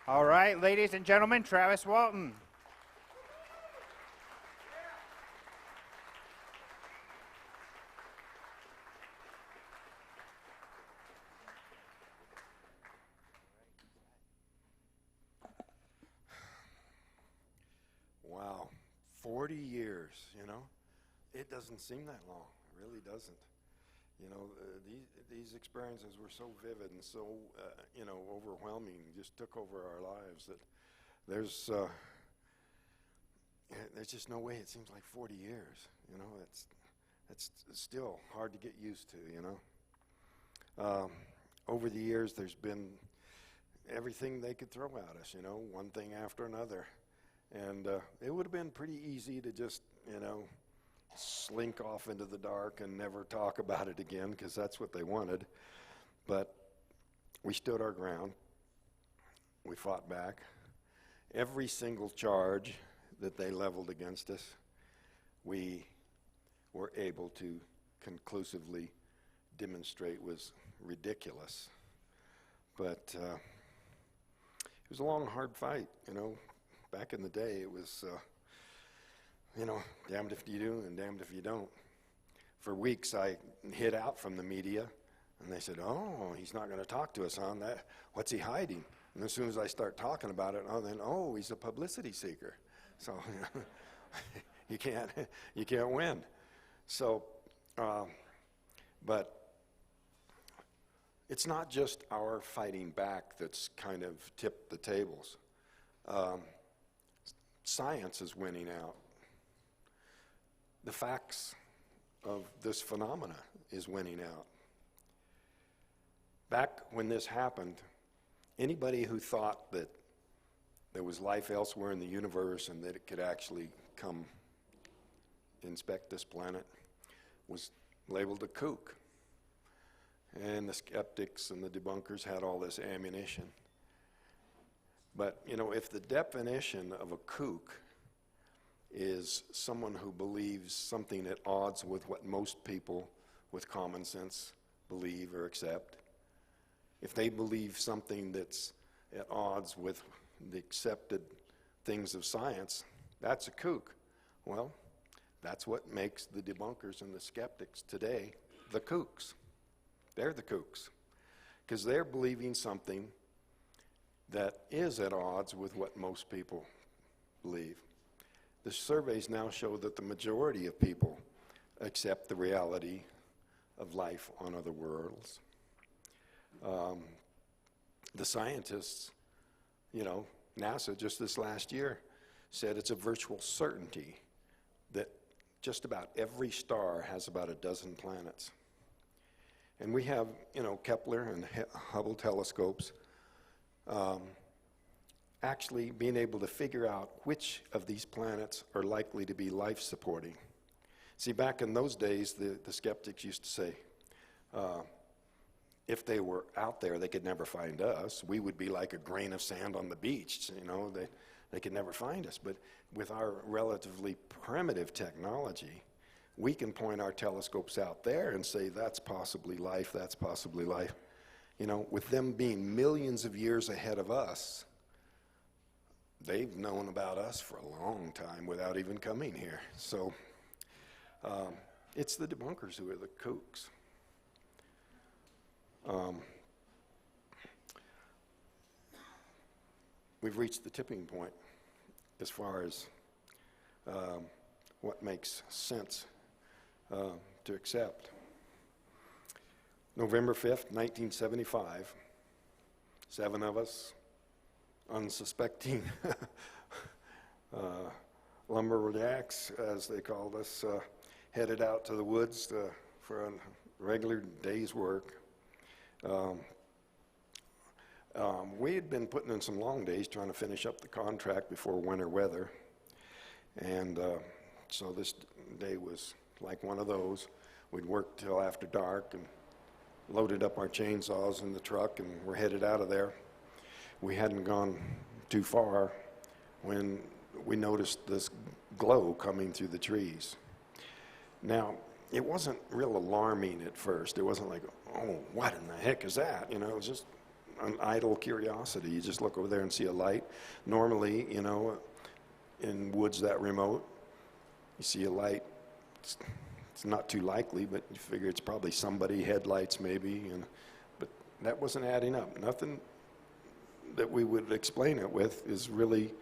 All right, ladies and gentlemen, Travis Walton. Wow, 40 years, you know? It doesn't seem that long. It really doesn't. You know, these experiences were so vivid and so, you know, overwhelming, just took over our lives that there's just no way it seems like 40 years, you know? It's still hard to get used to, you know? Over the years, there's been everything they could throw at us, you know, one thing after another. And it would have been pretty easy to just, you know, slink off into the dark and never talk about it again, because that's what they wanted. But we stood our ground. We fought back. Every single charge that they leveled against us, we were able to conclusively demonstrate was ridiculous. But it was a long, hard fight, you know. Back in the day, it was, you know, damned if you do and damned if you don't. For weeks, I hid out from the media, and they said, oh, he's not going to talk to us on that. What's he hiding? And as soon as I start talking about it, oh, he's a publicity seeker. So, you know, you can't win. So, but it's not just our fighting back that's kind of tipped the tables. Science is winning out. The facts of this phenomena is winning out. Back when this happened, anybody who thought that there was life elsewhere in the universe and that it could actually come inspect this planet was labeled a kook. And the skeptics and the debunkers had all this ammunition. But, you know, if the definition of a kook is someone who believes something at odds with what most people with common sense believe or accept, if they believe something that's at odds with the accepted things of science, that's a kook. Well, that's what makes the debunkers and the skeptics today the kooks. They're the kooks, because they're believing something that is at odds with what most people believe. The surveys now show that the majority of people accept the reality of life on other worlds. The scientists, you know, NASA just this last year said it's a virtual certainty that just about every star has about a dozen planets. And we have, you know, Kepler and Hubble telescopes actually being able to figure out which of these planets are likely to be life-supporting. See, back in those days, the skeptics used to say, if they were out there, they could never find us. We would be like a grain of sand on the beach, you know, they could never find us. But with our relatively primitive technology, we can point our telescopes out there and say, that's possibly life, that's possibly life. You know, with them being millions of years ahead of us, they've known about us for a long time without even coming here. So it's the debunkers who are the kooks. We've reached the tipping point as far as what makes sense to accept. November 5th, 1975, 7 of us, unsuspecting lumberjacks, as they called us, headed out to the woods for a regular day's work. We had been putting in some long days trying to finish up the contract before winter weather, and so this day was like one of those. We'd work till after dark and loaded up our chainsaws in the truck, and we're headed out of there. We hadn't gone too far when we noticed this glow coming through the trees. Now, it wasn't real alarming at first. It wasn't like, oh, what in the heck is that? You know, it was just an idle curiosity. You just look over there and see a light. Normally, you know, in woods that remote, you see a light. It's not too likely, but you figure it's probably somebody, headlights maybe, but that wasn't adding up. Nothing that we would explain it with is really,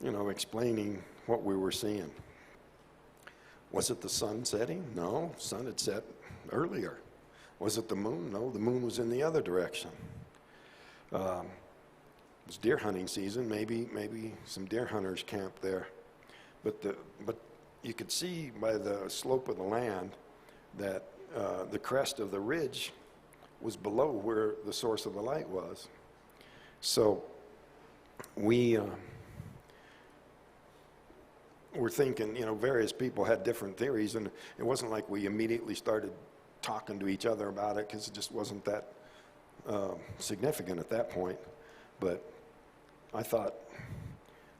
you know, explaining what we were seeing. Was it the sun setting? No, sun had set earlier. Was it the moon? No, the moon was in the other direction. It was deer hunting season. Maybe some deer hunters camped there, but you could see by the slope of the land that the crest of the ridge was below where the source of the light was. So we were thinking, you know, various people had different theories, and it wasn't like we immediately started talking to each other about it, because it just wasn't that significant at that point. Had I thought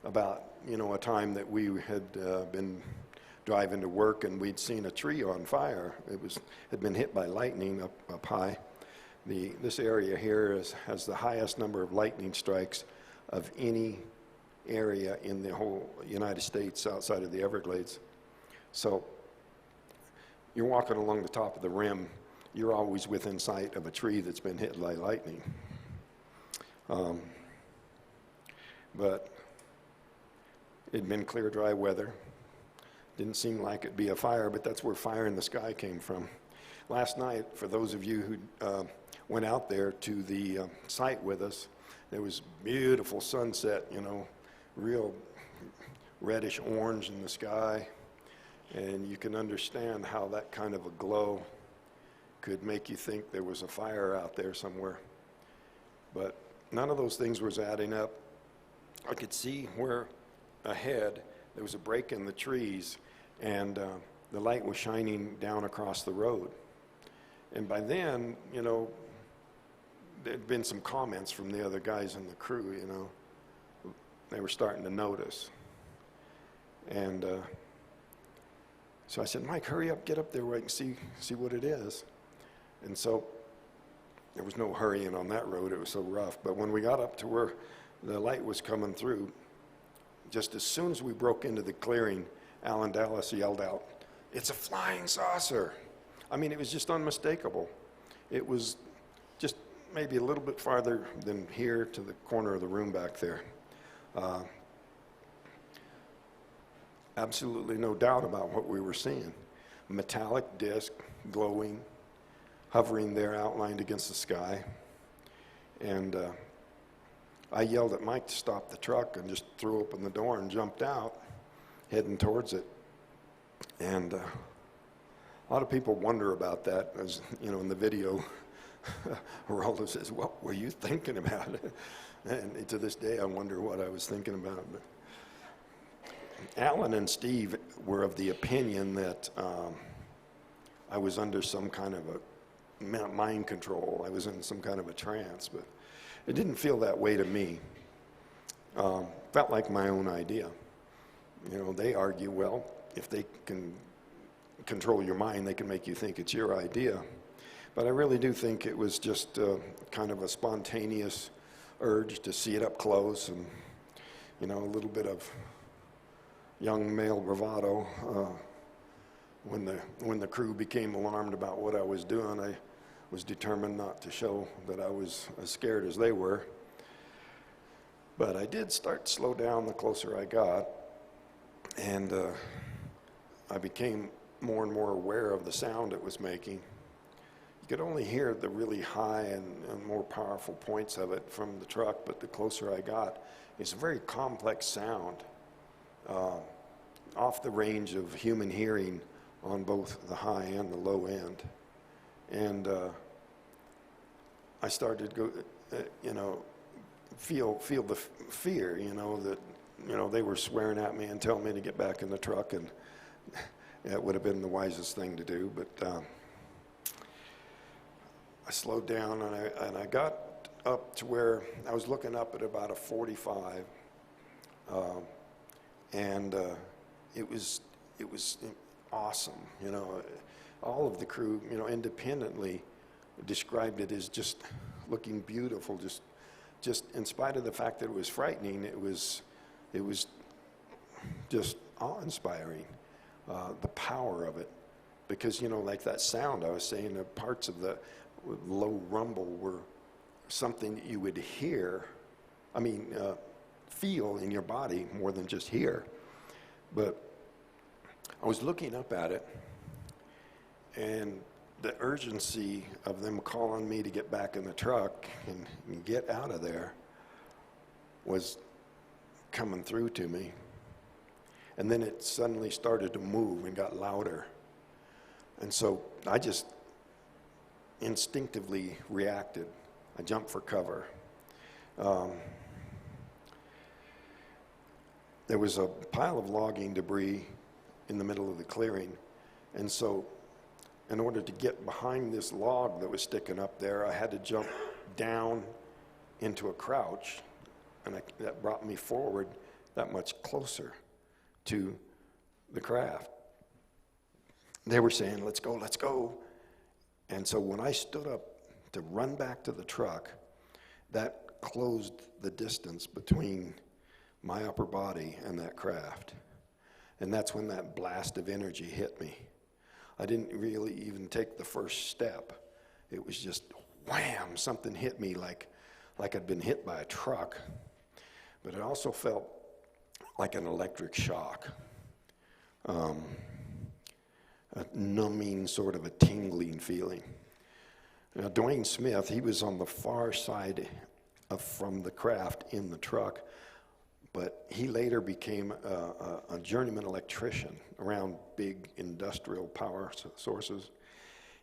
about, you know, a time that we had been driving to work and we'd seen a tree on fire. Had been hit by lightning up high. This area here has the highest number of lightning strikes of any area in the whole United States outside of the Everglades. So you're walking along the top of the rim, you're always within sight of a tree that's been hit by lightning. But it'd been clear, dry weather. Didn't seem like it'd be a fire, but that's where fire in the sky came from. Last night, for those of you who went out there to the site with us, there was beautiful sunset, you know, real reddish orange in the sky, and you can understand how that kind of a glow could make you think there was a fire out there somewhere. But none of those things was adding up. I could see where ahead there was a break in the trees, and the light was shining down across the road. And by then, you know, there'd been some comments from the other guys in the crew, you know. They were starting to notice. And so I said, Mike, hurry up, get up there where I can see what it is. And so there was no hurrying on that road, it was so rough. But when we got up to where the light was coming through, just as soon as we broke into the clearing, Alan Dallas yelled out, "It's a flying saucer." I mean, it was just unmistakable. It was just maybe a little bit farther than here to the corner of the room back there. Absolutely no doubt about what we were seeing. Metallic disc, glowing, hovering there, outlined against the sky. And I yelled at Mike to stop the truck and just threw open the door and jumped out, heading towards it. And a lot of people wonder about that, as you know, in the video. Geraldo says, "What were you thinking about?" And to this day, I wonder what I was thinking about. But Alan and Steve were of the opinion that I was under some kind of a mind control. I was in some kind of a trance, but it didn't feel that way to me. Felt like my own idea. You know, they argue, well, if they can control your mind, they can make you think it's your idea. But I really do think it was just kind of a spontaneous urge to see it up close, and, you know, a little bit of young male bravado. When the crew became alarmed about what I was doing, I was determined not to show that I was as scared as they were. But I did start to slow down the closer I got, and I became more and more aware of the sound it was making. You could only hear the really high and more powerful points of it from the truck, but the closer I got, it's a very complex sound, off the range of human hearing on both the high and the low end. And I started to go, you know, feel the fear, you know, that, you know, they were swearing at me and telling me to get back in the truck, and it would have been the wisest thing to do. But I slowed down, and I got up to where I was looking up at about a 45, and it was awesome. You know, all of the crew, you know, independently described it as just looking beautiful, just in spite of the fact that it was frightening, it was just awe-inspiring, the power of it. Because, you know, like that sound I was saying, the parts of the low rumble were something that you would hear, feel in your body more than just hear. But I was looking up at it, and the urgency of them calling me to get back in the truck and get out of there was coming through to me. And then it suddenly started to move and got louder. And so I just instinctively reacted. I jumped for cover. There was a pile of logging debris in the middle of the clearing. And so in order to get behind this log that was sticking up there, I had to jump down into a crouch, and that brought me forward that much closer to the craft. They were saying, let's go, let's go. And so when I stood up to run back to the truck, that closed the distance between my upper body and that craft. And that's when that blast of energy hit me. I didn't really even take the first step. It was just wham, something hit me like I'd been hit by a truck. But it also felt like an electric shock. A numbing, sort of a tingling feeling. Now, Dwayne Smith, he was on the far side from the craft in the truck, but he later became a journeyman electrician around big industrial power sources.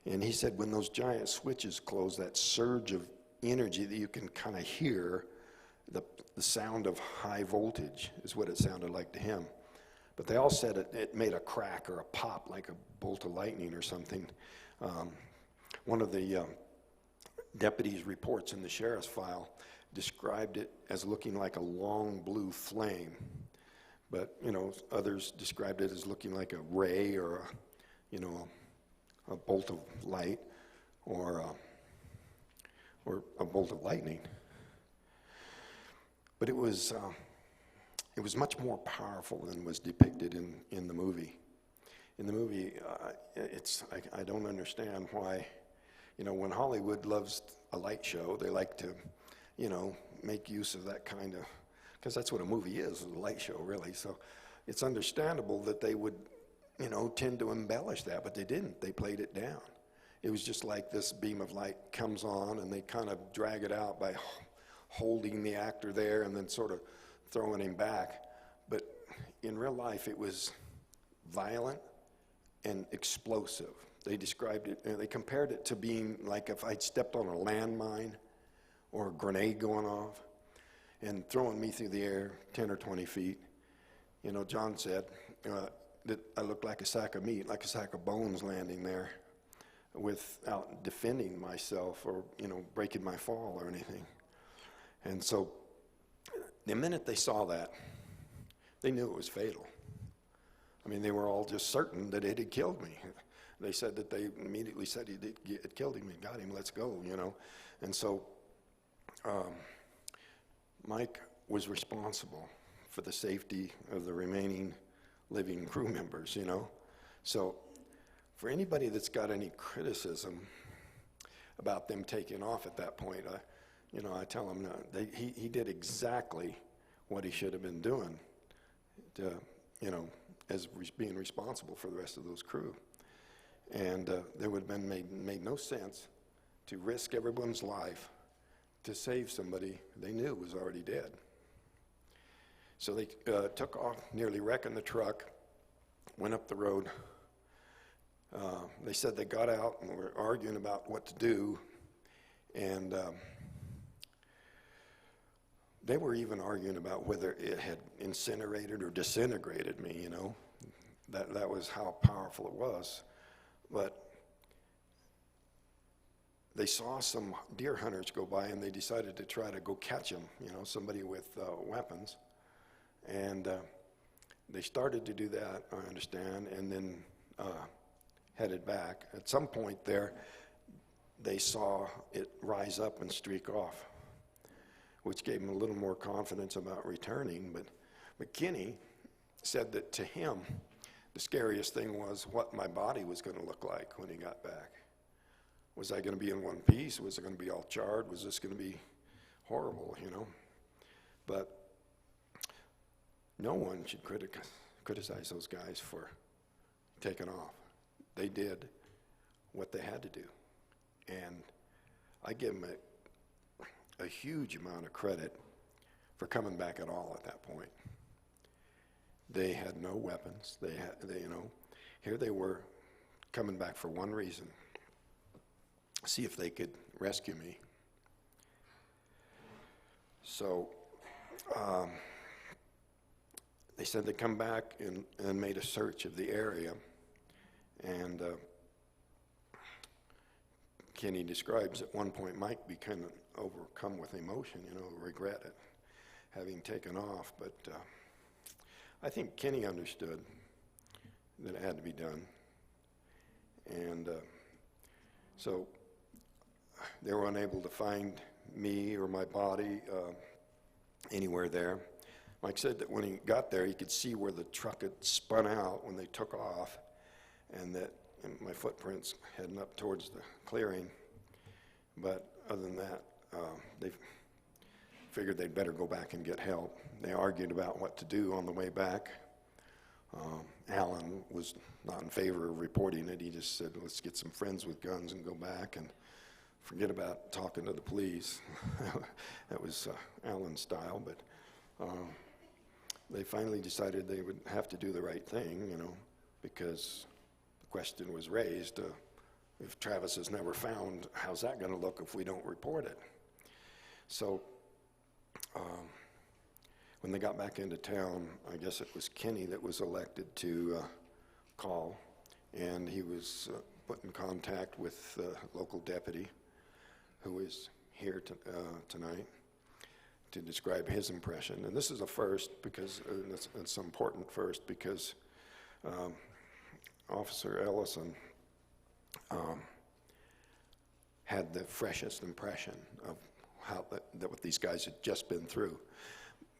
And he said when those giant switches close, that surge of energy that you can kind of hear, the sound of high voltage is what it sounded like to him. But they all said it made a crack or a pop like a bolt of lightning or something. One of the deputies' reports in the sheriff's file described it as looking like a long blue flame. But, you know, others described it as looking like a ray or a bolt of light or a bolt of lightning. But it was much more powerful than was depicted in the movie. In the movie, I don't understand why, when Hollywood loves a light show, they like to, make use of that kind of, because that's what a movie is, a light show, really. So it's understandable that they would, tend to embellish that, but they didn't. They played it down. It was just like this beam of light comes on, and they kind of drag it out by holding the actor there and then sort of throwing him back. But in real life, it was violent and explosive. They described it, they compared it to being like if I'd stepped on a landmine or a grenade going off and throwing me through the air 10 or 20 feet. John said that I looked like a sack of meat, like a sack of bones landing there without defending myself or, breaking my fall or anything. And so the minute they saw that, they knew it was fatal. They were all just certain that it had killed me. They said that they immediately said it killed him and got him, let's go, And so Mike was responsible for the safety of the remaining living crew members, So for anybody that's got any criticism about them taking off at that point, I tell them he did exactly what he should have been doing to, as being responsible for the rest of those crew. And there would have been made no sense to risk everyone's life to save somebody they knew was already dead. So they took off, nearly wrecking the truck, went up the road. They said they got out and were arguing about what to do, and they were even arguing about whether it had incinerated or disintegrated me, That was how powerful it was. But they saw some deer hunters go by, and they decided to try to go catch them, somebody with weapons. And they started to do that, I understand, and then headed back. At some point there, they saw it rise up and streak off, which gave him a little more confidence about returning. But McKinney said that to him, the scariest thing was what my body was going to look like when he got back. Was I going to be in one piece? Was it going to be all charred? Was this going to be horrible, you know? But no one should criticize those guys for taking off. They did what they had to do. And I give them a huge amount of credit for coming back at all at that point. They had no weapons. They you know, here they were coming back for one reason: see if they could rescue me. So they said they'd come back and made a search of the area, and Kenny describes at one point Mike became overcome with emotion, you know, regret at having taken off, but I think Kenny understood that it had to be done. And so they were unable to find me or my body anywhere there. Mike said that when he got there, he could see where the truck had spun out when they took off, and that my footprints heading up towards the clearing. But other than that, they figured they'd better go back and get help. They argued about what to do on the way back. Alan was not in favor of reporting it. He just said, let's get some friends with guns and go back and forget about talking to the police. That was Alan's style, but they finally decided they would have to do the right thing, you know, because the question was raised, if Travis is never found, how's that going to look if we don't report it? So when they got back into town, I guess it was Kenny that was elected to call, and he was put in contact with the local deputy who is here tonight to describe his impression. And this is a first because, it's important first because Officer Ellison had the freshest impression of how that what these guys had just been through.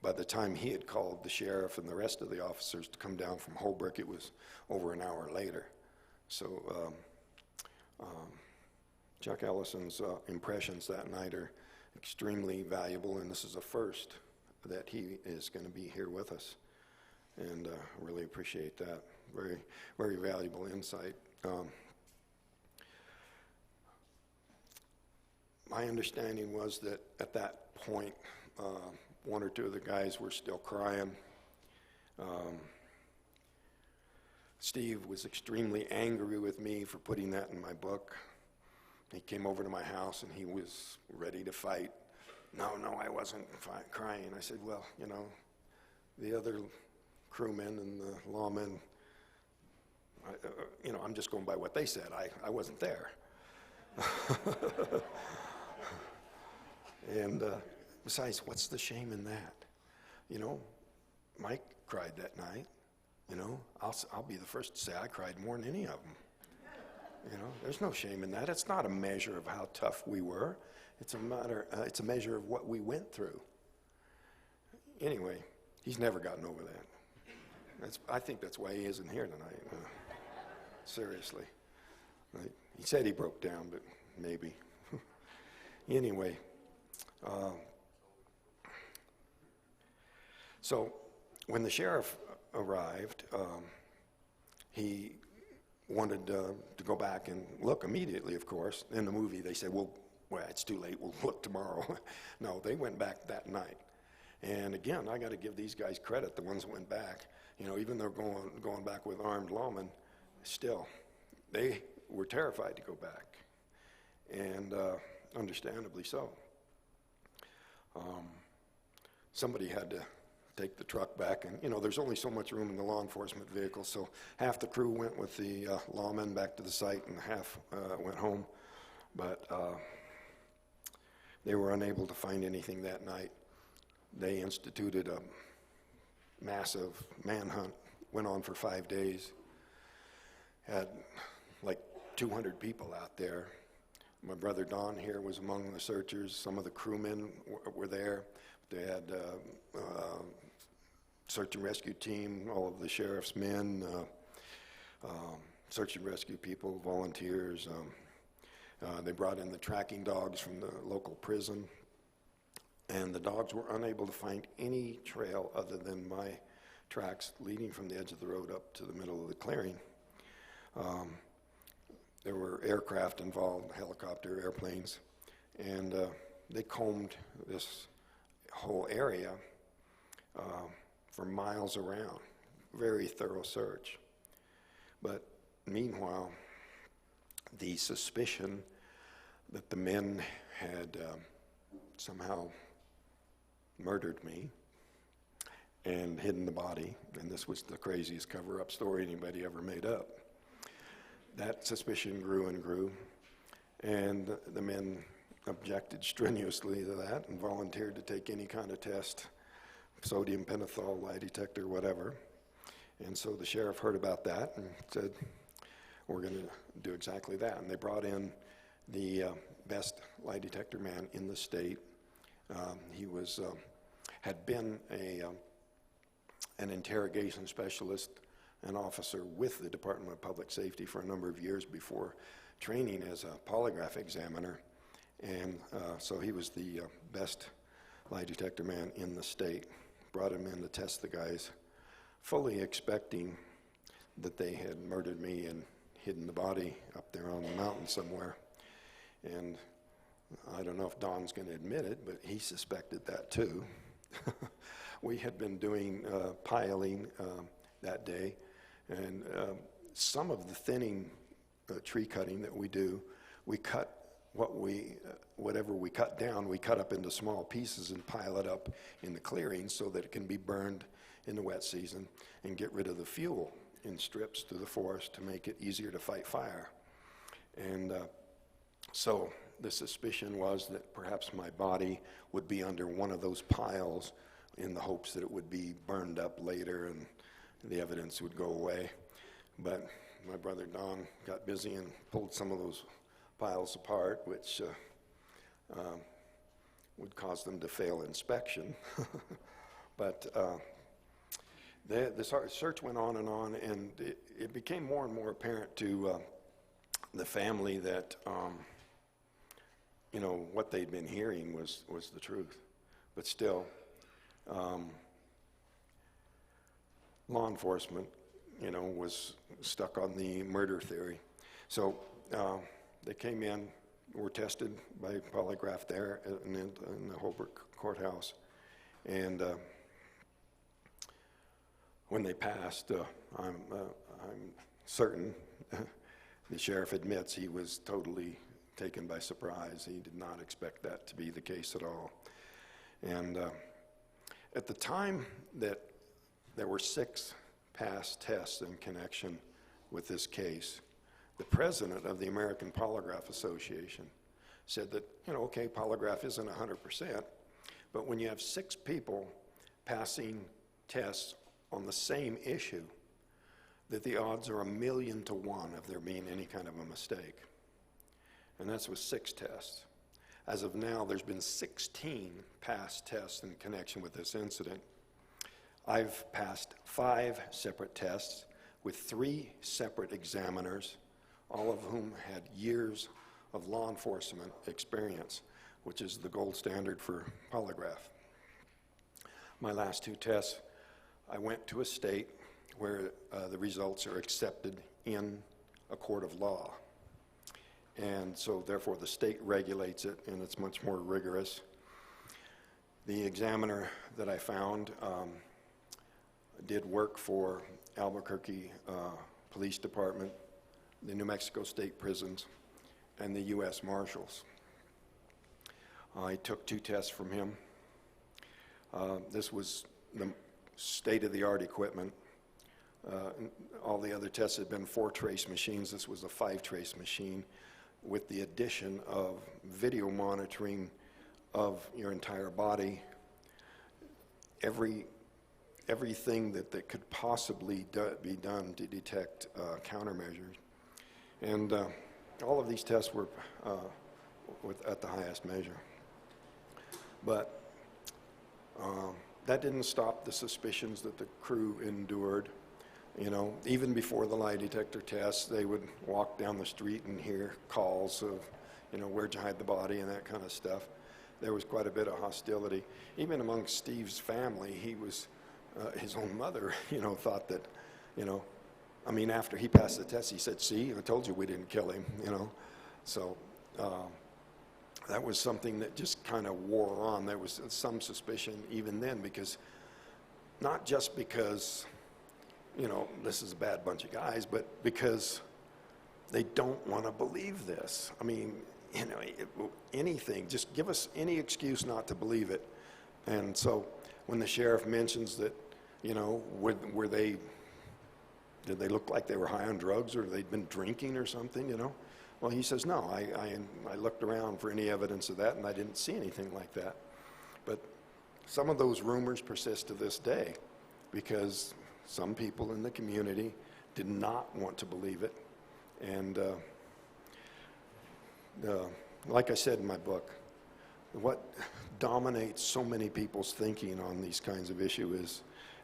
By the time he had called the sheriff and the rest of the officers to come down from Holbrook, it was over an hour later. So Chuck Ellison's impressions that night are extremely valuable, and this is a first that he is going to be here with us, and really appreciate that. Very, very valuable insight. My understanding was that at that point, one or two of the guys were still crying. Steve was extremely angry with me for putting that in my book. He came over to my house and he was ready to fight. No, I wasn't crying. I said, well, you know, the other crewmen and the lawmen, you know, I'm just going by what they said. I wasn't there. And besides, what's the shame in that? You know, Mike cried that night. You know, I'll be the first to say I cried more than any of them. You know, there's no shame in that. It's not a measure of how tough we were. It's a measure of what we went through. Anyway, he's never gotten over that. I think that's why he isn't here tonight. Seriously. He said he broke down, but maybe. Anyway. So when the sheriff arrived, he wanted to go back and look immediately, of course. In the movie, they said, well, it's too late. We'll look tomorrow. No, they went back that night. And again, I got to give these guys credit, the ones that went back. You know, even though going back with armed lawmen, still, they were terrified to go back. And understandably so. Somebody had to take the truck back, and you know, there's only so much room in the law enforcement vehicle, so half the crew went with the lawmen back to the site and half went home. But they were unable to find anything that night. They instituted a massive manhunt, went on for 5 days, had like 200 people out there. My brother Don here was among the searchers. Some of the crewmen were there. They had search and rescue team, all of the sheriff's men, search and rescue people, volunteers. They brought in the tracking dogs from the local prison, and the dogs were unable to find any trail other than my tracks leading from the edge of the road up to the middle of the clearing. There were aircraft involved, helicopter, airplanes, and they combed this whole area for miles around. Very thorough search. But meanwhile, the suspicion that the men had somehow murdered me and hidden the body, and this was the craziest cover-up story anybody ever made up. That suspicion grew and grew, and the men objected strenuously to that and volunteered to take any kind of test, sodium pentothal, lie detector, whatever. And so the sheriff heard about that and said, we're going to do exactly that. And they brought in the best lie detector man in the state. He was had been an interrogation specialist, an officer with the Department of Public Safety for a number of years before training as a polygraph examiner. And so he was the best lie detector man in the state. Brought him in to test the guys, fully expecting that they had murdered me and hidden the body up there on the mountain somewhere. And I don't know if Don's going to admit it, but he suspected that too. We had been doing piling that day, and some of the thinning tree cutting that we do, we cut whatever we cut down, we cut up into small pieces and pile it up in the clearing so that it can be burned in the wet season and get rid of the fuel in strips through the forest to make it easier to fight fire. And so the suspicion was that perhaps my body would be under one of those piles in the hopes that it would be burned up later and the evidence would go away. But my brother Don got busy and pulled some of those piles apart, which would cause them to fail inspection. But the search went on, and it became more and more apparent to the family that what they'd been hearing was the truth. But still, law enforcement, was stuck on the murder theory. So they came in, were tested by polygraph there in the Holbrook courthouse, and when they passed, I'm certain the sheriff admits he was totally taken by surprise. He did not expect that to be the case at all. And at the time that there were 6 past tests in connection with this case, the president of the American Polygraph Association said that, okay, polygraph isn't 100%, but when you have 6 people passing tests on the same issue, that the odds are 1,000,000 to 1 of there being any kind of a mistake. And that's with 6 tests. As of now, there's been 16 past tests in connection with this incident. I've passed 5 separate tests with 3 separate examiners, all of whom had years of law enforcement experience, which is the gold standard for polygraph. My last 2 tests, I went to a state where the results are accepted in a court of law. And so therefore the state regulates it, and it's much more rigorous. The examiner that I found did work for Albuquerque Police Department, the New Mexico State Prisons, and the U.S. Marshals. I took 2 tests from him. This was the state-of-the-art equipment. All the other tests had been 4-trace machines. This was a 5-trace machine with the addition of video monitoring of your entire body. Everything that could possibly be done to detect countermeasures. And all of these tests were at the highest measure. But that didn't stop the suspicions that the crew endured. You know, even before the lie detector tests, they would walk down the street and hear calls of, you know, where'd you hide the body and that kind of stuff. There was quite a bit of hostility. Even among Steve's family, he was, his own mother, you know, thought that, you know, I mean, after he passed the test, he said, see, I told you we didn't kill him, you know. So that was something that just kind of wore on. There was some suspicion even then, because not just because, you know, this is a bad bunch of guys, but because they don't want to believe this. I mean, you know, anything, just give us any excuse not to believe it. And so when the sheriff mentions that, you know, did they look like they were high on drugs or they'd been drinking or something, you know? Well, he says, no, I looked around for any evidence of that and I didn't see anything like that. But some of those rumors persist to this day because some people in the community did not want to believe it. And like I said in my book, what dominates so many people's thinking on these kinds of issues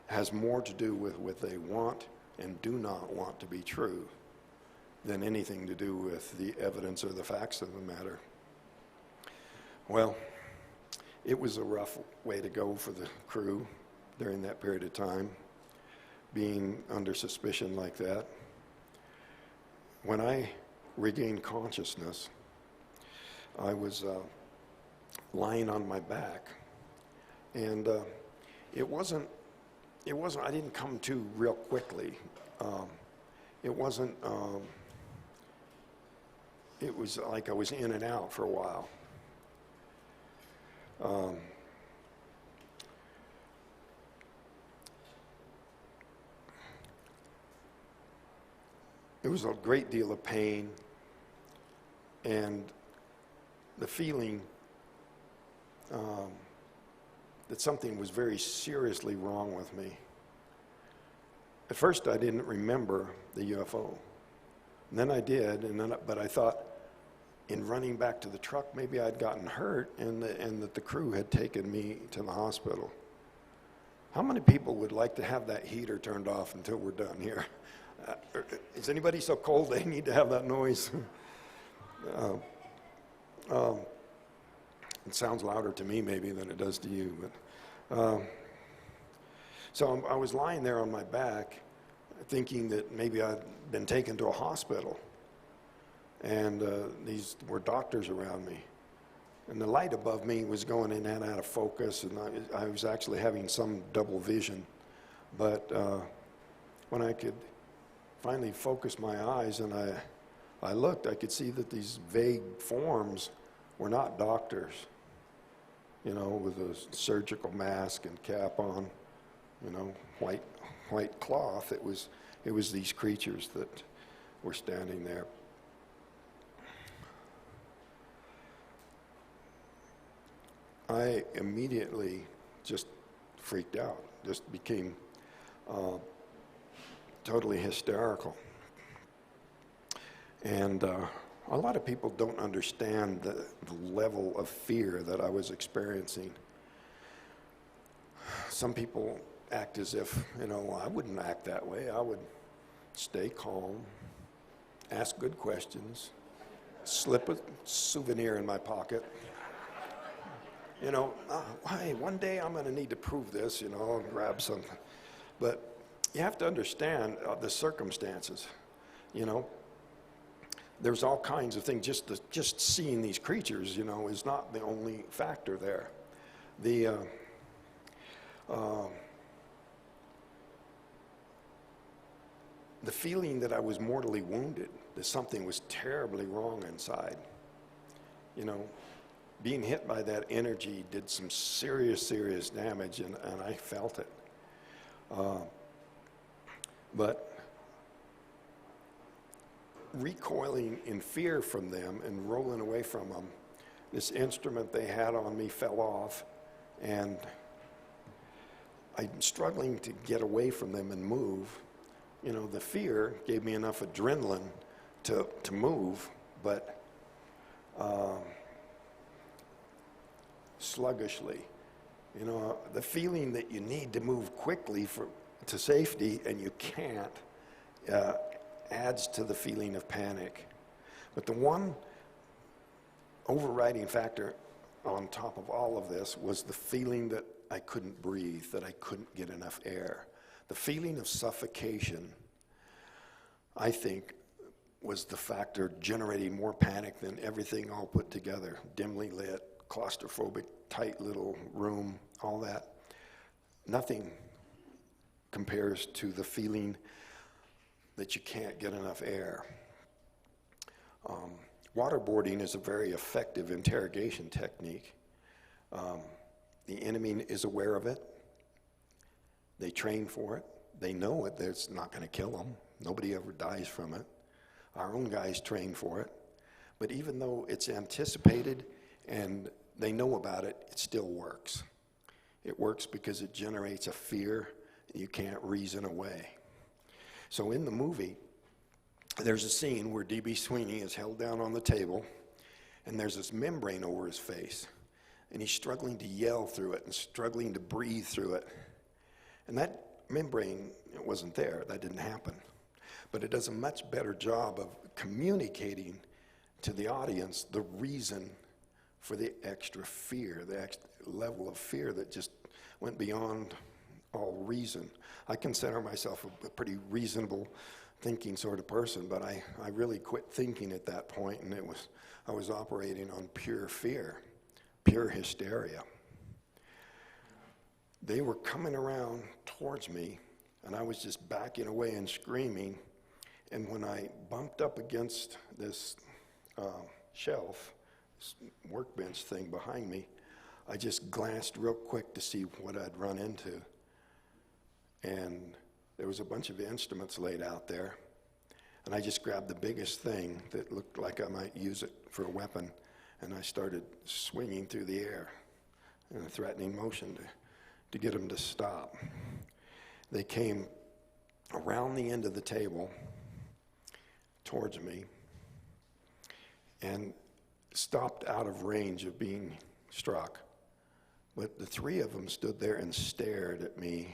has more to do with what they want and do not want to be true than anything to do with the evidence or the facts of the matter. Well, it was a rough way to go for the crew during that period of time, being under suspicion like that. When I regained consciousness, I was lying on my back, and it wasn't, I didn't come to real quickly. It was like I was in and out for a while. It was a great deal of pain, and the feeling that something was very seriously wrong with me. At first I didn't remember the UFO. And then I did, but I thought in running back to the truck maybe I'd gotten hurt and that the crew had taken me to the hospital. How many people would like to have that heater turned off until we're done here? Is anybody so cold they need to have that noise? It sounds louder to me maybe than it does to you. But so I was lying there on my back thinking that maybe I'd been taken to a hospital. And these were doctors around me. And the light above me was going in and out of focus, and I was actually having some double vision. But when I could finally focus my eyes and I looked, I could see that these vague forms were not doctors, you know, with a surgical mask and cap on, you know, white cloth. It was these creatures that were standing there. I immediately just freaked out, just became totally hysterical. And a lot of people don't understand the level of fear that I was experiencing. Some people act as if, you know, I wouldn't act that way. I would stay calm, ask good questions, slip a souvenir in my pocket. You know, hey, one day I'm going to need to prove this, you know, I'll grab something. But you have to understand the circumstances, you know. There's all kinds of things. Just seeing these creatures, you know, is not the only factor there. The feeling that I was mortally wounded, that something was terribly wrong inside, you know, being hit by that energy did some serious damage, and I felt it. But recoiling in fear from them and rolling away from them, this instrument they had on me fell off, and I'm struggling to get away from them and move. You know, the fear gave me enough adrenaline to move, but sluggishly. You know, the feeling that you need to move quickly to safety and you can't adds to the feeling of panic. But the one overriding factor on top of all of this was the feeling that I couldn't breathe, that I couldn't get enough air. The feeling of suffocation, I think, was the factor generating more panic than everything all put together. Dimly lit, claustrophobic, tight little room, all that. Nothing compares to the feeling that you can't get enough air. Waterboarding is a very effective interrogation technique. The enemy is aware of it. They train for it. They know it. It's not going to kill them. Nobody ever dies from it. Our own guys train for it. But even though it's anticipated and they know about it, it still works. It works because it generates a fear you can't reason away. So in the movie, there's a scene where D.B. Sweeney is held down on the table, and there's this membrane over his face, and he's struggling to yell through it and struggling to breathe through it. And that membrane, it wasn't there. That didn't happen. But it does a much better job of communicating to the audience the reason for the extra fear, the extra level of fear that just went beyond all reason. I consider myself a pretty reasonable thinking sort of person, but I really quit thinking at that point, and I was operating on pure fear, pure hysteria. They were coming around towards me, and I was just backing away and screaming, and when I bumped up against this shelf, this workbench thing behind me, I just glanced real quick to see what I'd run into. And there was a bunch of instruments laid out there, and I just grabbed the biggest thing that looked like I might use it for a weapon, and I started swinging through the air in a threatening motion to get them to stop. They came around the end of the table towards me and stopped out of range of being struck. But the three of them stood there and stared at me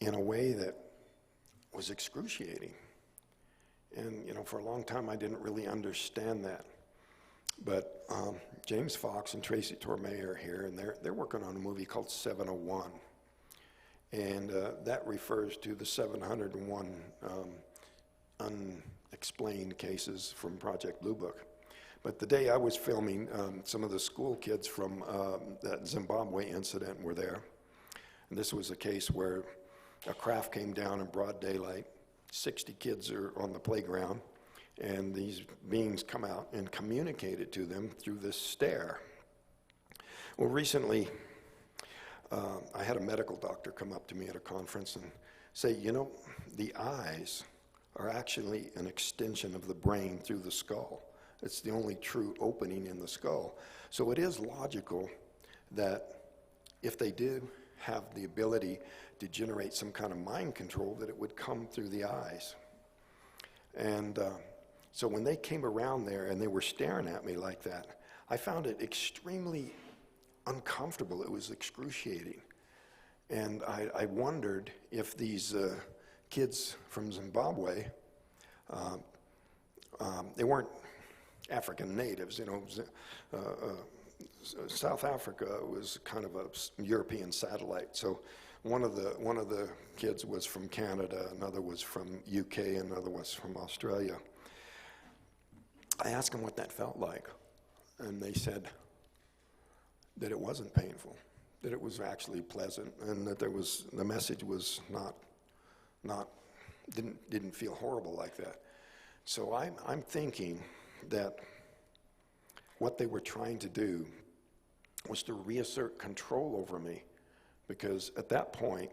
in a way that was excruciating. And, you know, for a long time I didn't really understand that. But James Fox and Tracy Torme are here, and they're working on a movie called 701. And that refers to the 701 unexplained cases from Project Blue Book. But the day I was filming, some of the school kids from that Zimbabwe incident were there. And this was a case where a craft came down in broad daylight. 60 kids are on the playground, and these beings come out and communicate it to them through this stare. Well, recently, I had a medical doctor come up to me at a conference and say, you know, the eyes are actually an extension of the brain through the skull. It's the only true opening in the skull. So it is logical that if they do have the ability to generate some kind of mind control, that it would come through the eyes. And so when they came around there and they were staring at me like that, I found it extremely uncomfortable. It was excruciating. And I wondered if these kids from Zimbabwe, they weren't African natives, you know. South Africa was kind of a European satellite. So one of the kids was from Canada, another was from UK, another was from Australia. I asked them what that felt like, and they said that it wasn't painful, that it was actually pleasant, and that the message was didn't feel horrible like that. So I'm thinking that what they were trying to do was to reassert control over me, because at that point,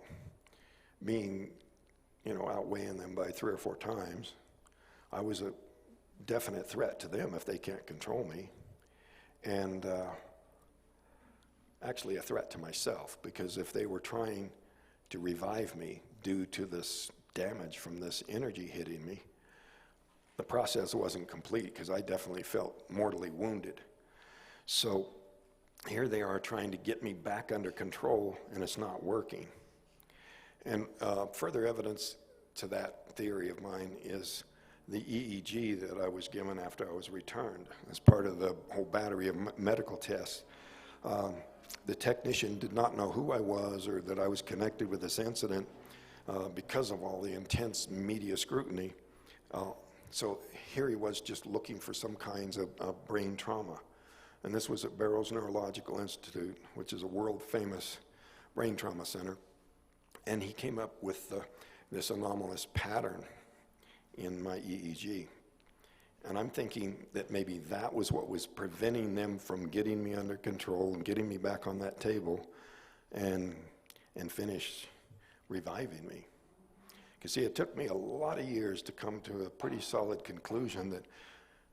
being, you know, outweighing them by 3 or 4 times, I was a definite threat to them if they can't control me, and actually a threat to myself, because if they were trying to revive me due to this damage from this energy hitting me, the process wasn't complete because I definitely felt mortally wounded. So here they are trying to get me back under control, and it's not working. And further evidence to that theory of mine is the EEG that I was given after I was returned as part of the whole battery of medical tests. The technician did not know who I was or that I was connected with this incident because of all the intense media scrutiny. So here he was just looking for some kinds of brain trauma. And this was at Barrows Neurological Institute, which is a world-famous brain trauma center. And he came up with this anomalous pattern in my EEG. And I'm thinking that maybe that was what was preventing them from getting me under control and getting me back on that table and finish reviving me. Because see, it took me a lot of years to come to a pretty solid conclusion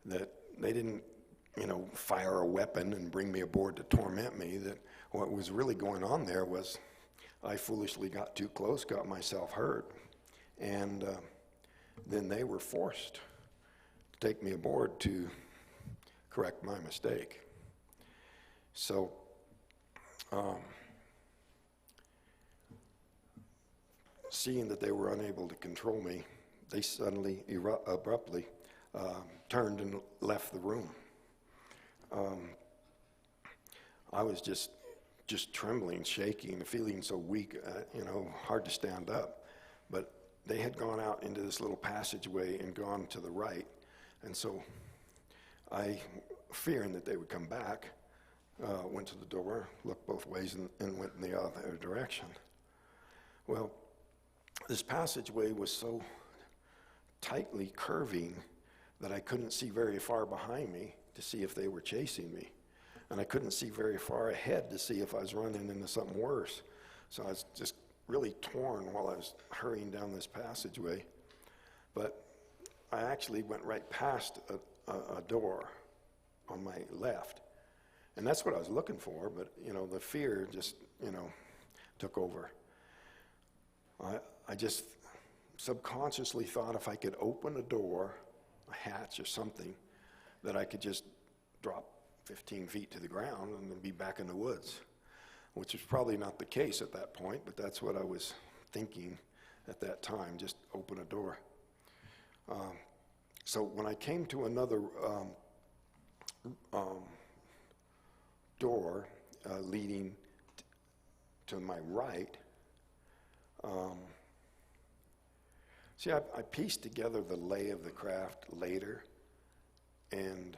that they didn't, fire a weapon and bring me aboard to torment me. That what was really going on there was I foolishly got too close, got myself hurt, and then they were forced to take me aboard to correct my mistake. So seeing that they were unable to control me, they suddenly, abruptly turned and left the room. I was just trembling, shaking, feeling so weak, hard to stand up. But they had gone out into this little passageway and gone to the right. And so I, fearing that they would come back, went to the door, looked both ways, and went in the other direction. Well, this passageway was so tightly curving that I couldn't see very far behind me to see if they were chasing me. And I couldn't see very far ahead to see if I was running into something worse. So I was just really torn while I was hurrying down this passageway. But I actually went right past a door on my left. And that's what I was looking for, but, the fear just, took over. I just subconsciously thought if I could open a door, a hatch or something, that I could just drop 15 feet to the ground and then be back in the woods, which was probably not the case at that point, but that's what I was thinking at that time, just open a door. So when I came to another door leading to my right, see, I pieced together the lay of the craft later, and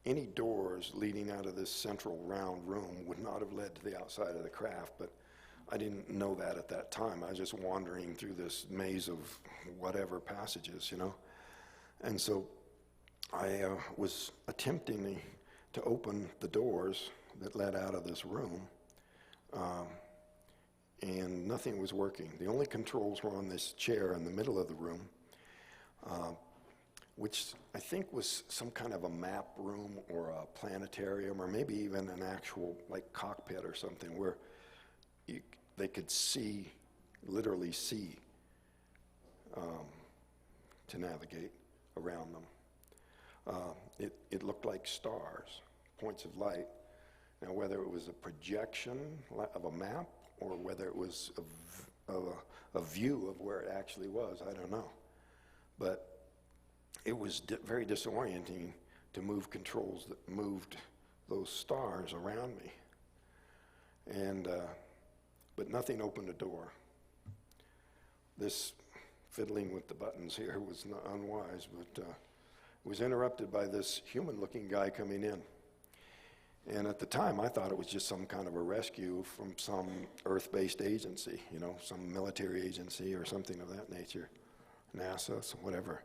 any doors leading out of this central round room would not have led to the outside of the craft, but I didn't know that at that time. I was just wandering through this maze of whatever passages, And so I was attempting to open the doors that led out of this room, and nothing was working. The only controls were on this chair in the middle of the room, which I think was some kind of a map room or a planetarium or maybe even an actual cockpit or something where they could see, literally see, to navigate around them. It looked like stars, points of light. Now whether it was a projection of a map or whether it was a view of where it actually was, I don't know. But it was very disorienting to move controls that moved those stars around me. And but nothing opened a door. This fiddling with the buttons here was not unwise, but it was interrupted by this human-looking guy coming in. And at the time, I thought it was just some kind of a rescue from some Earth-based agency, some military agency or something of that nature, NASA, so whatever.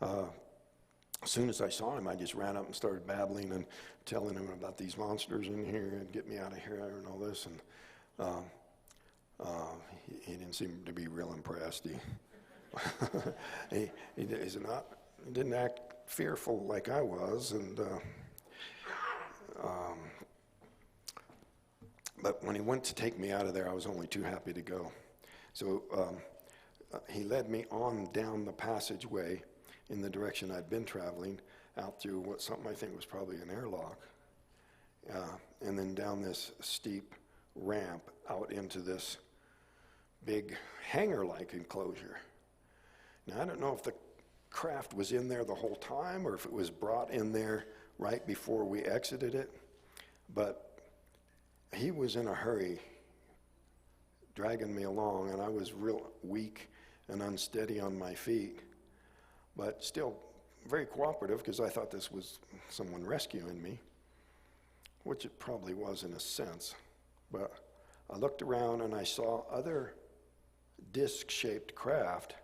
As soon as I saw him, I just ran up and started babbling and telling him about these monsters in here and get me out of here and all this. And he didn't seem to be real impressed. He didn't act fearful like I was, and but when he went to take me out of there, I was only too happy to go. So he led me on down the passageway in the direction I'd been traveling, out through something I think was probably an airlock, and then down this steep ramp out into this big hangar-like enclosure. Now, I don't know if the craft was in there the whole time or if it was brought in there right before we exited it, but he was in a hurry dragging me along, and I was real weak and unsteady on my feet, but still very cooperative because I thought this was someone rescuing me, which it probably was in a sense. But I looked around and I saw other disc-shaped craft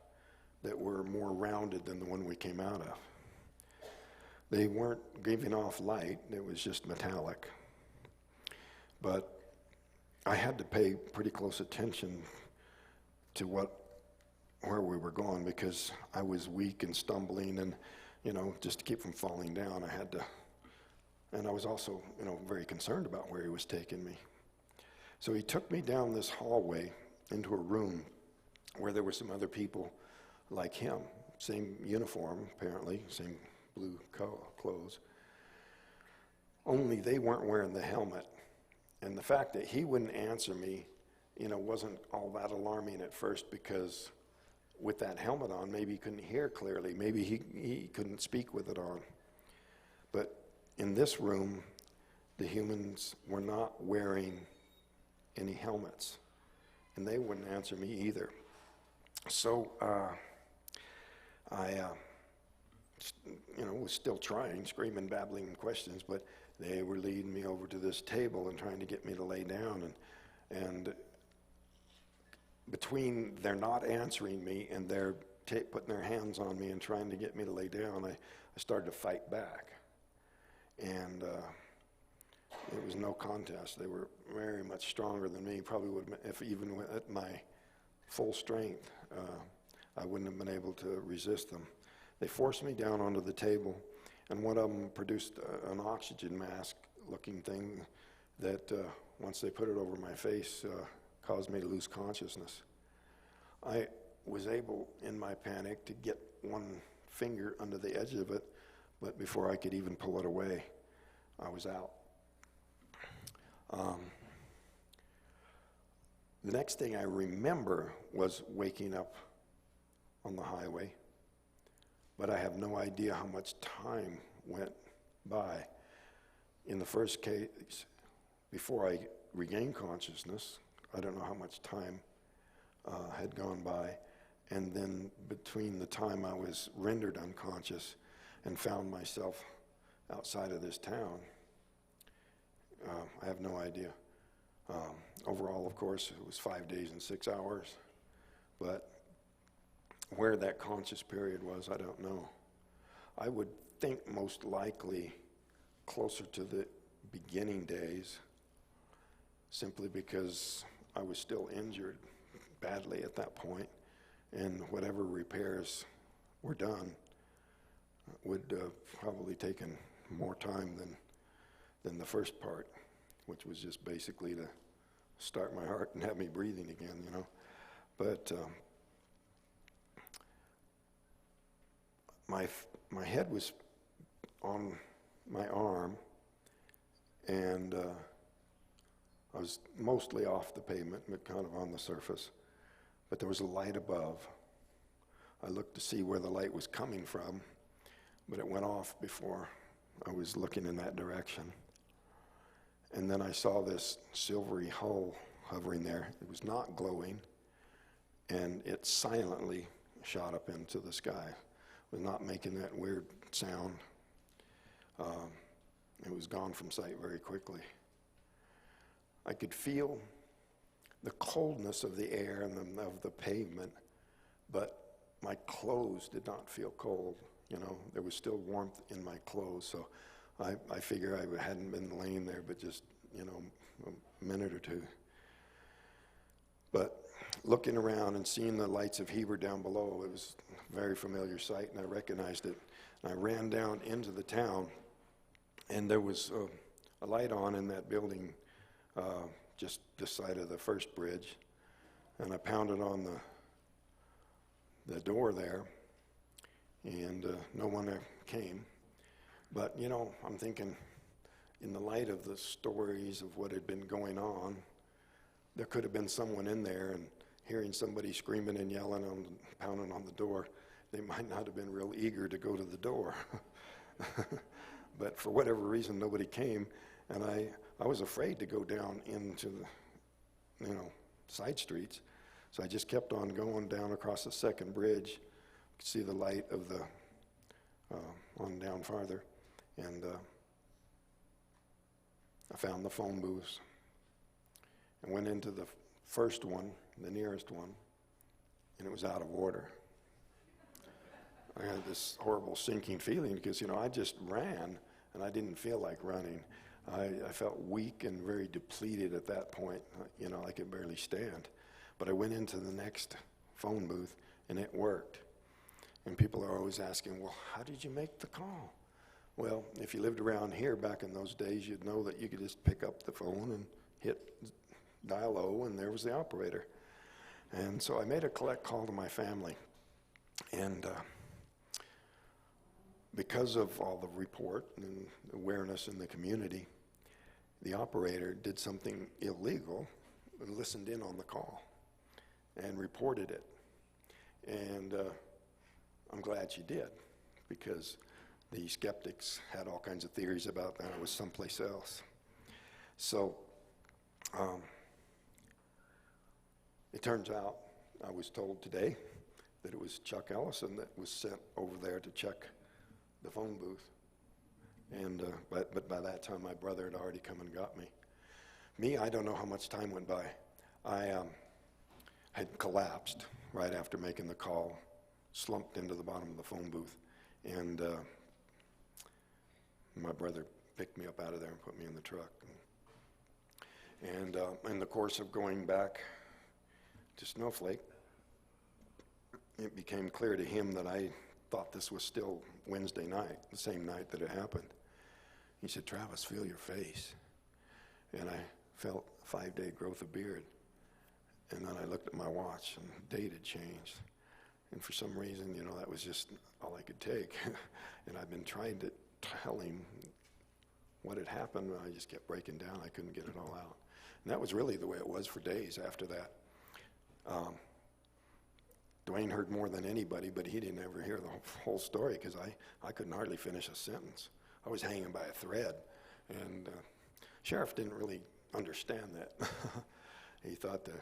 that were more rounded than the one we came out of. They weren't giving off light, it was just metallic. But I had to pay pretty close attention to where we were going because I was weak and stumbling, and just to keep from falling down, I had to, and I was also very concerned about where he was taking me. So he took me down this hallway into a room where there were some other people like him, same uniform apparently, same blue clothes, only they weren't wearing the helmet. And the fact that he wouldn't answer me, wasn't all that alarming at first, because with that helmet on, maybe he couldn't hear clearly, maybe he couldn't speak with it on. But in this room, the humans were not wearing any helmets, and they wouldn't answer me either. So I was still trying, screaming, babbling questions, but they were leading me over to this table and trying to get me to lay down, and between their not answering me and their putting their hands on me and trying to get me to lay down, I started to fight back, and it was no contest. They were very much stronger than me. Probably would, if even at my full strength, I wouldn't have been able to resist them. They forced me down onto the table, and one of them produced an oxygen mask looking thing that once they put it over my face caused me to lose consciousness. I was able, in my panic, to get one finger under the edge of it, but before I could even pull it away, I was out. The next thing I remember was waking up on the highway, but I have no idea how much time went by. In the first case, before I regained consciousness, I don't know how much time had gone by, and then between the time I was rendered unconscious and found myself outside of this town, I have no idea. Overall, of course, it was 5 days and 6 hours, but where that conscious period was, I don't know. I would think most likely closer to the beginning days, simply because I was still injured badly at that point, and whatever repairs were done would probably taken more time than the first part, which was just basically to start my heart and have me breathing again, But my head was on my arm, and I was mostly off the pavement, but kind of on the surface. But there was a light above. I looked to see where the light was coming from, but it went off before I was looking in that direction. And then I saw this silvery hull hovering there. It was not glowing, and it silently shot up into the sky. It was not making that weird sound. It was gone from sight very quickly. I could feel the coldness of the air and of the pavement, but my clothes did not feel cold. There was still warmth in my clothes, so I figure I hadn't been laying there but just, a minute or two. But looking around and seeing the lights of Heber down below, it was a very familiar sight, and I recognized it. And I ran down into the town, and there was a light on in that building just this side of the first bridge, and I pounded on the door there, and no one came. But, you know, I'm thinking, in the light of the stories of what had been going on, there could have been someone in there, and hearing somebody screaming and yelling and pounding on the door, they might not have been real eager to go to the door. But for whatever reason, nobody came, and I was afraid to go down into the, you know, side streets. So I just kept on going down across the second bridge. You could see the light of the, on down farther, and I found the phone booths. I went into the first one, the nearest one, and it was out of order. I had this horrible sinking feeling because, you know, I just ran, and I didn't feel like running. I felt weak and very depleted at that point. You know, I could barely stand. But I went into the next phone booth, and it worked. And people are always asking, well, how did you make the call? Well, if you lived around here back in those days, you'd know that you could just pick up the phone and hit dial O, and there was the operator. And so I made a collect call to my family. And because of all the report and awareness in the community, the operator did something illegal and listened in on the call and reported it. And I'm glad she did, because the skeptics had all kinds of theories about that it was someplace else. So it turns out, I was told today, that it was Chuck Ellison that was sent over there to check the phone booth. And but by that time, my brother had already come and got me. I don't know how much time went by. I had collapsed right after making the call, slumped into the bottom of the phone booth, and my brother picked me up out of there and put me in the truck. And in the course of going back to Snowflake, it became clear to him that I thought this was still Wednesday night, the same night that it happened. He said, "Travis, feel your face." And I felt a 5-day growth of beard. And then I looked at my watch, and the date had changed. And for some reason, you know, that was just all I could take. And I've been trying to tell him what had happened, and I just kept breaking down. I couldn't get it all out. And that was really the way it was for days after that. Dwayne heard more than anybody, but he didn't ever hear the whole story, because I couldn't hardly finish a sentence. I was hanging by a thread, and sheriff didn't really understand that. He thought the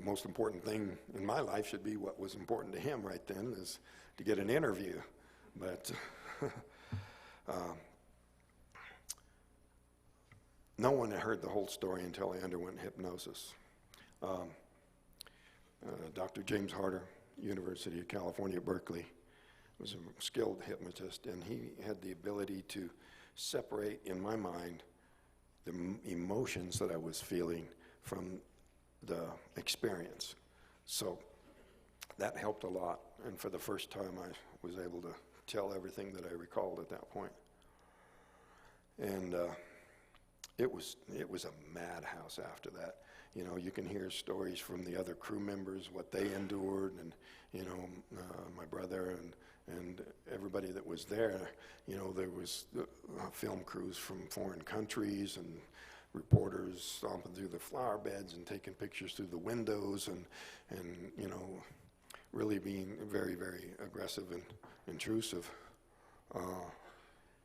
most important thing in my life should be what was important to him right then, is to get an interview. But no one had heard the whole story until I underwent hypnosis. Dr. James Harder, University of California, Berkeley, was a skilled hypnotist, and he had the ability to separate in my mind the emotions that I was feeling from the experience. So that helped a lot, and for the first time I was able to tell everything that I recalled at that point. And it was a madhouse after that. You know, you can hear stories from the other crew members, what they endured, and, you know, my brother and everybody that was there. You know, there was film crews from foreign countries and reporters stomping through the flower beds and taking pictures through the windows, and you know, really being very, very aggressive and intrusive.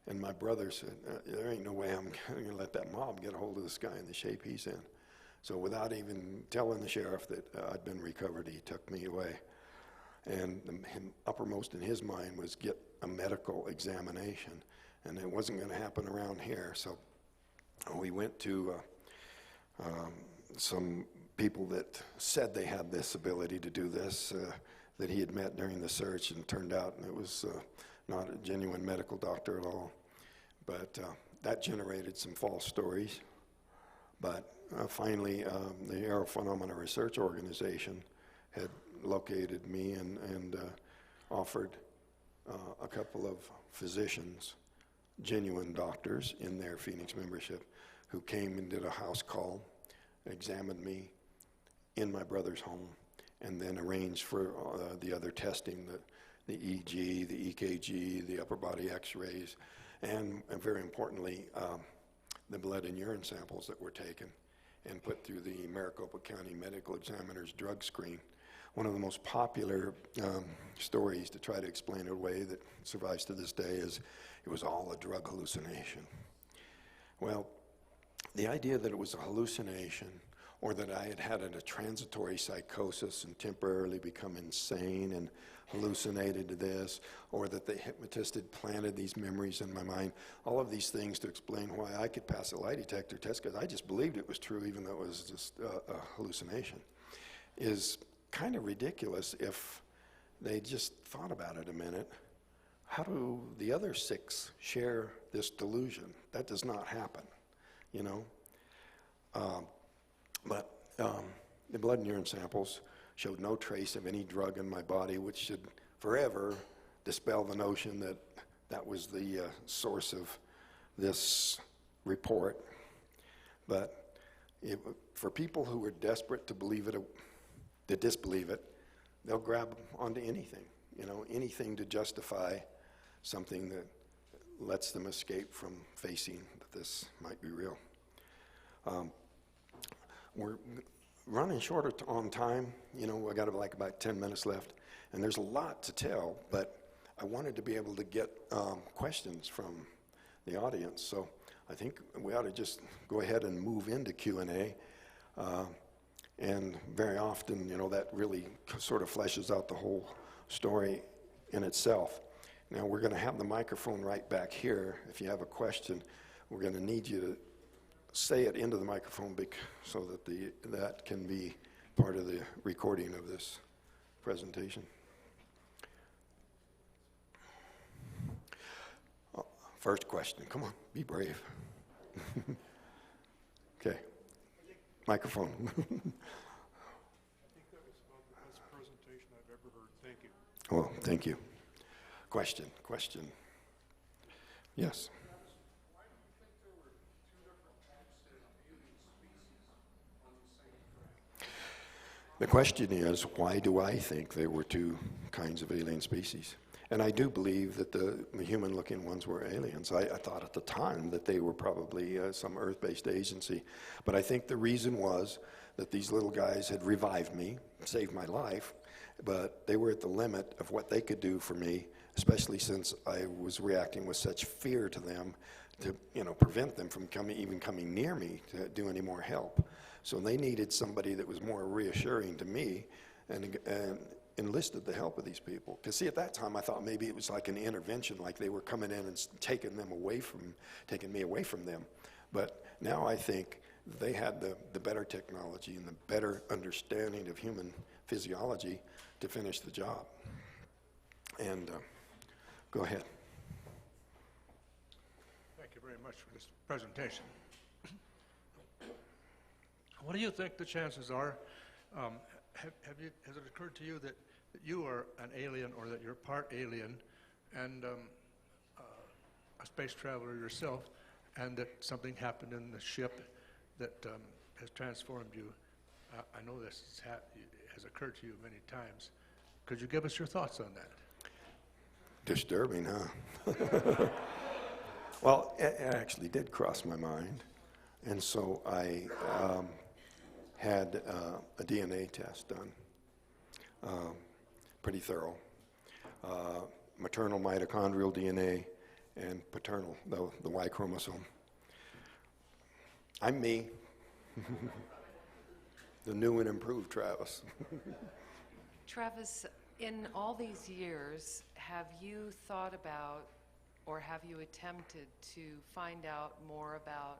And my brother said, there ain't no way I'm going to let that mob get a hold of this guy in the shape he's in. So without even telling the sheriff that I'd been recovered, he took me away. And uppermost in his mind was get a medical examination. And it wasn't going to happen around here. So we went to some people that said they had this ability to do this, that he had met during the search, and turned out it was not a genuine medical doctor at all. But that generated some false stories. But finally, the Aerophenomena Research Organization had located me and offered a couple of physicians, genuine doctors in their Phoenix membership, who came and did a house call, examined me in my brother's home, and then arranged for the other testing the EG, the EKG, the upper body x-rays, and very importantly, the blood and urine samples that were taken and put through the Maricopa County Medical Examiner's drug screen. One of the most popular stories to try to explain it away that survives to this day is it was all a drug hallucination. Well, the idea that it was a hallucination, or that I had had a transitory psychosis and temporarily become insane and hallucinated to this, or that the hypnotist had planted these memories in my mind, all of these things to explain why I could pass a lie detector test, because I just believed it was true even though it was just a hallucination, is kind of ridiculous if they just thought about it a minute. How do the other 6 share this delusion? That does not happen, you know? But the blood and urine samples showed no trace of any drug in my body, which should forever dispel the notion that that was the source of this report. But for people who are desperate to believe it, to disbelieve it, they'll grab onto anything, you know, anything to justify something that lets them escape from facing that this might be real. We're running short on time. You know, I got like about 10 minutes left, and there's a lot to tell, but I wanted to be able to get questions from the audience. So I think we ought to just go ahead and move into Q&A. And very often, you know, that really sort of fleshes out the whole story in itself. Now, we're going to have the microphone right back here. If you have a question, we're going to need you to say it into the microphone so that that can be part of the recording of this presentation. First question. Come on, be brave. Okay. Microphone. I think that was about the best presentation I've ever heard. Thank you. Well, thank you. Question. Yes. Why do you think there were 2 different types of alien species on the same craft? The question is, why do I think there were 2 kinds of alien species? And I do believe that the human-looking ones were aliens. I thought at the time that they were probably some Earth-based agency. But I think the reason was that these little guys had revived me, saved my life, but they were at the limit of what they could do for me, especially since I was reacting with such fear to them to, you know, prevent them from even coming near me to do any more help. So they needed somebody that was more reassuring to me and enlisted the help of these people. Because see, at that time I thought maybe it was like an intervention, like they were coming in and taking me away from them. But now I think they had the better technology and the better understanding of human physiology to finish the job. And go ahead. Thank you very much for this presentation. What do you think the chances are? Has it occurred to you that you are an alien, or that you're part alien and a space traveler yourself, and that something happened in the ship that has transformed you? I know this has occurred to you many times. Could you give us your thoughts on that? Disturbing, huh? Well, it actually did cross my mind. And so I had a DNA test done, pretty thorough. Maternal mitochondrial DNA and paternal, the Y chromosome. I'm me. The new and improved Travis. Travis, in all these years, have you thought about, or have you attempted to find out more about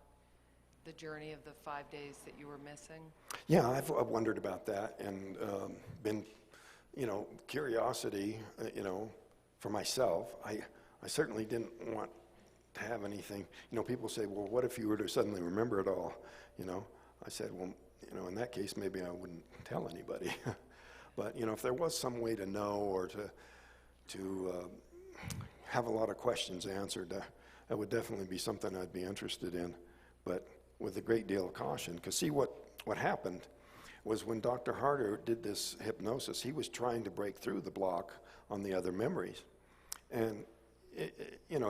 the journey of the 5 days that you were missing? Yeah, I've wondered about that and been, curiosity, for myself. I certainly didn't want to have anything. People say, well, what if you were to suddenly remember it all? I said, well, in that case, maybe I wouldn't tell anybody. But, if there was some way to know or to have a lot of questions answered, that would definitely be something I'd be interested in, but with a great deal of caution. Because see, what happened was when Dr. Harder did this hypnosis, he was trying to break through the block on the other memories. And,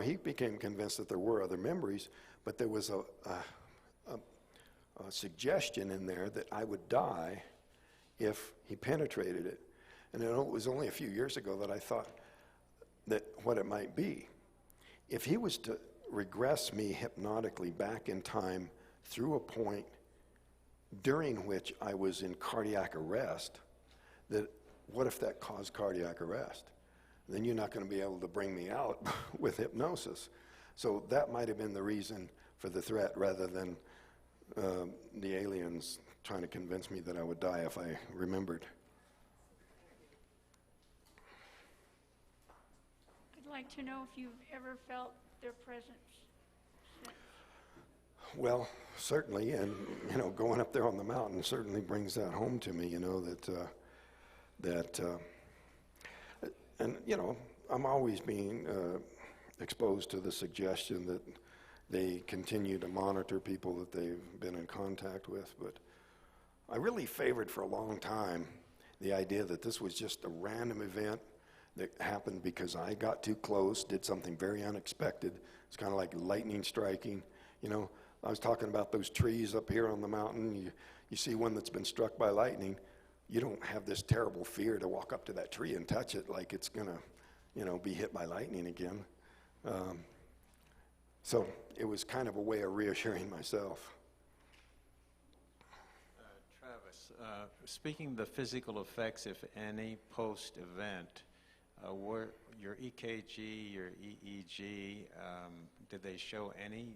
he became convinced that there were other memories, but there was a suggestion in there that I would die if he penetrated it. And it was only a few years ago that I thought that what it might be. If he was to regress me hypnotically back in time through a point during which I was in cardiac arrest, that what if that caused cardiac arrest? Then you're not going to be able to bring me out with hypnosis. So that might have been the reason for the threat, rather than the aliens trying to convince me that I would die if I remembered. I'd like to know if you've ever felt their presence. Well, certainly, and going up there on the mountain certainly brings that home to me. I'm always being exposed to the suggestion that they continue to monitor people that they've been in contact with, but I really favored for a long time the idea that this was just a random event that happened because I got too close, did something very unexpected. It's kind of like lightning striking. I was talking about those trees up here on the mountain. You see one that's been struck by lightning, you don't have this terrible fear to walk up to that tree and touch it like it's going to, be hit by lightning again. So it was kind of a way of reassuring myself. Travis, speaking of the physical effects, if any, post-event, were your EKG, your EEG, did they show any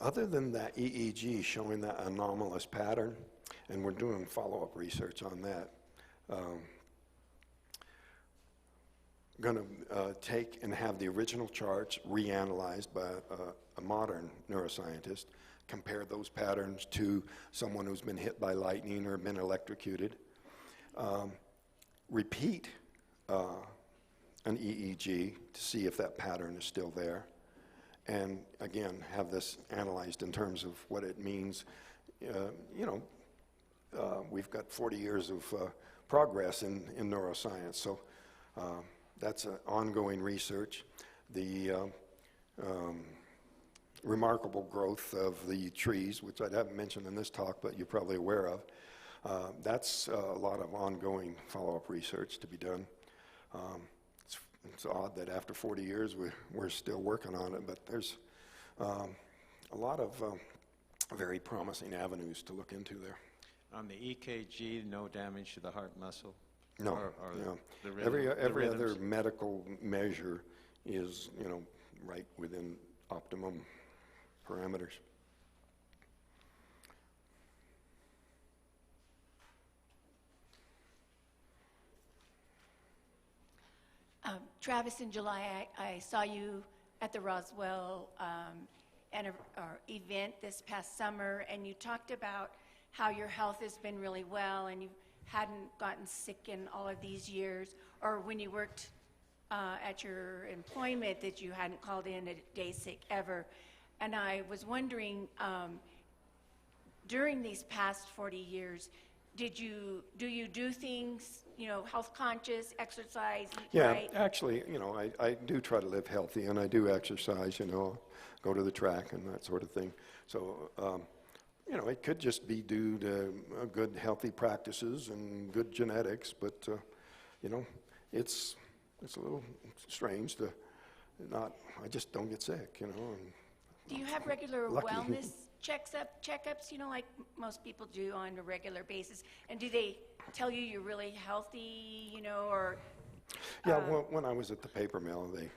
Other than that EEG showing that anomalous pattern, and we're doing follow-up research on that, going to take and have the original charts reanalyzed by a modern neuroscientist, compare those patterns to someone who's been hit by lightning or been electrocuted, repeat an EEG to see if that pattern is still there, and again have this analyzed in terms of what it means. We've got 40 years of progress in neuroscience, so that's an ongoing research. The remarkable growth of the trees, which I haven't mentioned in this talk, but you're probably aware of, that's a lot of ongoing follow-up research to be done. It's odd that after 40 years we're still working on it, but there's a lot of very promising avenues to look into there. On the EKG, no damage to the heart muscle? No, or no. The rhythm, Every the other rhythms? medical measure is, right within optimum parameters. Travis, in July, I saw you at the Roswell event this past summer, and you talked about how your health has been really well and you hadn't gotten sick in all of these years, or when you worked at your employment that you hadn't called in a day sick ever. And I was wondering, during these past 40 years, do you do things, health conscious, exercise, Yeah, right? actually, I do try to live healthy, and I do exercise, go to the track and that sort of thing. So, it could just be due to good healthy practices and good genetics, but, it's a little strange to I just don't get sick, and Do you have regular Lucky. wellness checkups, like most people do on a regular basis? And do they tell you you're really healthy, or? Yeah, well, when I was at the paper mill, they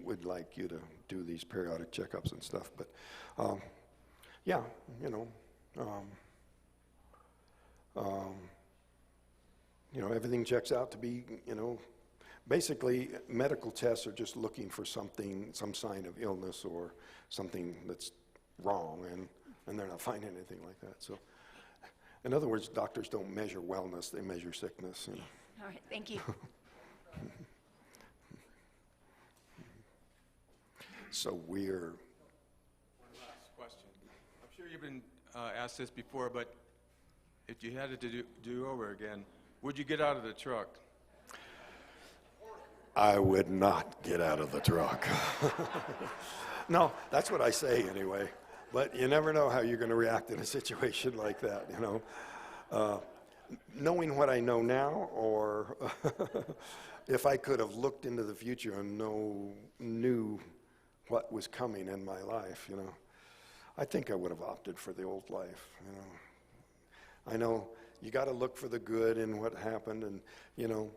would like you to do these periodic checkups and stuff. But, yeah, everything checks out to be, basically medical tests are just looking for some sign of illness or something that's wrong, and they're not finding anything like that. So, in other words, doctors don't measure wellness, they measure sickness. All right, thank you. So weird. One last question. I'm sure you've been asked this before, but if you had it to do over again, Would you get out of the truck? I would not get out of the truck. No, that's what I say anyway. But you never know how you're going to react in a situation like that, you know. Knowing what I know now, or if I could have looked into the future and knew what was coming in my life, you know, I think I would have opted for the old life, you know. I know you got to look for the good in what happened, and you know,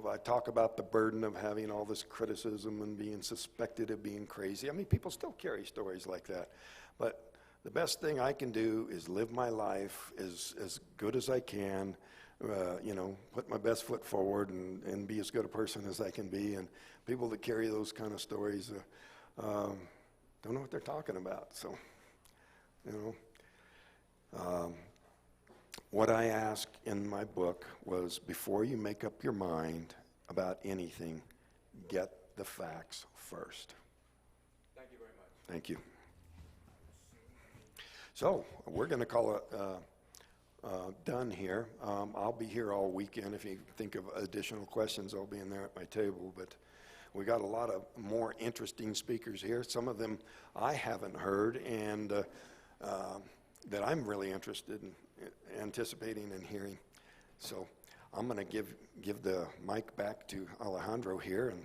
I talk about the burden of having all this criticism and being suspected of being crazy. I mean, people still carry stories like that, but the best thing I can do is live my life as good as I can, you know, put my best foot forward and be as good a person as I can be. And people that carry those kind of stories don't know what they're talking about. So, you know, what I ask in my book was, before you make up your mind about anything, get the facts first. Thank you very much. Thank you. So we're going to call it done here. I'll be here all weekend. If you think of additional questions, I'll be in there at my table. But we got a lot of more interesting speakers here. Some of them I haven't heard, and that I'm really interested in anticipating and hearing. So I'm going to give the mic back to Alejandro here, and